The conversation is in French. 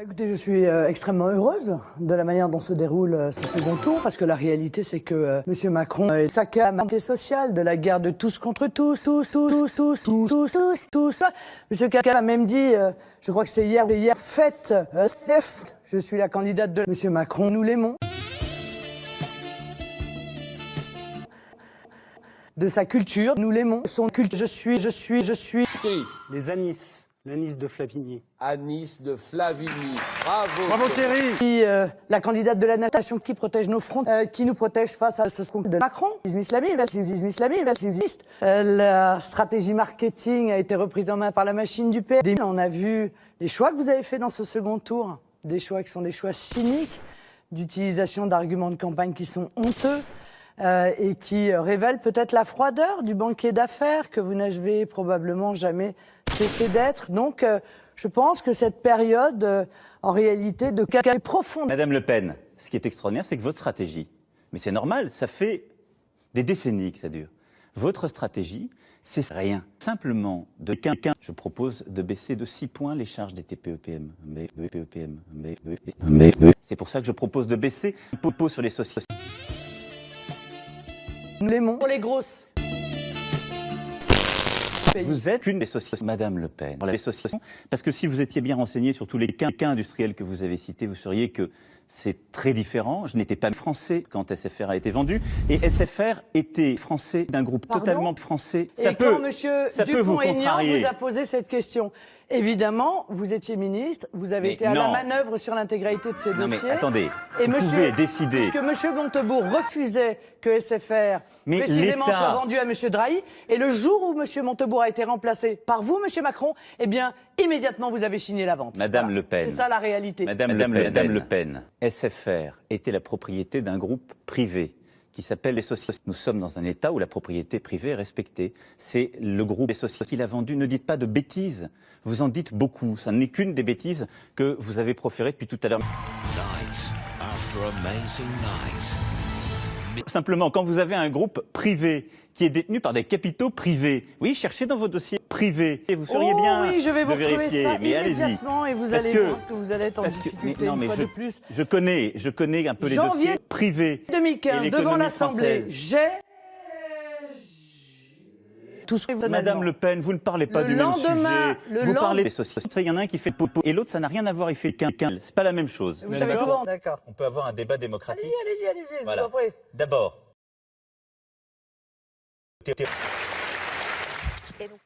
Écoutez, je suis extrêmement heureuse de la manière dont se déroule ce second tour, parce que la réalité, c'est que M. Macron est saccage la montée sociale de la guerre de tous contre tous. M. Kaka a même dit, je crois que c'est hier, faites, je suis la candidate de M. Macron, nous l'aimons. De sa culture, nous l'aimons. Son culte, je suis. Les anis. L'anis de Flavigny. Anis de Flavigny. Bravo. Bravo Thierry. Puis, la candidate de la natation qui protège nos fronts, qui nous protège face à ce de Macron. La stratégie marketing a été reprise en main par la machine du PS. On a vu les choix que vous avez faits dans ce second tour. Des choix qui sont des choix cyniques, d'utilisation d'arguments de campagne qui sont honteux. Et qui révèle peut-être la froideur du banquier d'affaires que vous n'avez probablement jamais cessé d'être. Donc, je pense que cette période, en réalité, de caca profonde. Madame Le Pen, ce qui est extraordinaire, c'est que votre stratégie, mais c'est normal, ça fait des décennies que ça dure. Votre stratégie, c'est rien. Simplement, je propose de baisser de 6 points les charges des TPE-PME. C'est pour ça que je propose de baisser un pot sur les sociétés. Nous l'aimons pour les grosses. Vous êtes une des sociétés, Madame Le Pen. Les sociétés, parce que si vous étiez bien renseigné sur tous les cas industriels que vous avez cités, vous sauriez que c'est très différent. Je n'étais pas français quand SFR a été vendu. Et SFR était français d'un groupe totalement français. Et quand M. Dupont-Aignan vous a posé cette question, évidemment, vous étiez ministre, vous avez été à la manœuvre sur l'intégralité de ces dossiers. Mais attendez, et vous pouvez décider. Puisque M. Montebourg refusait que SFR, précisément, soit vendu à M. Drahi, et le jour où M. Montebourg a été remplacé par vous, M. Macron, eh bien, immédiatement, vous avez signé la vente. Madame Le Pen. C'est ça la réalité. Madame Le Pen, SFR était la propriété d'un groupe privé qui s'appelle les sociétés. Nous sommes dans un État où la propriété privée est respectée. C'est le groupe des sociétés qui l'a vendu. Ne dites pas de bêtises. Vous en dites beaucoup. Ça n'est qu'une des bêtises que vous avez proférées depuis tout à l'heure. Simplement, quand vous avez un groupe privé qui est détenu par des capitaux privés, oui, cherchez dans vos dossiers privés. Et vous seriez bien oui, je vais vous retrouver vérifier. ça Mais immédiatement et vous allez voir que vous allez être en difficulté une fois de plus. Je connais un peu les dossiers privés. 2015, devant l'Assemblée, Madame Le Pen, vous ne parlez pas du même sujet. Vous parlez des sociétés. Il y en a un qui fait popo et l'autre, ça n'a rien à voir. Il fait qu'un. C'est pas la même chose. Vous savez tout bon. D'accord. On peut avoir un débat démocratique. Allez-y, voilà. je vous en prie. D'abord. Et donc...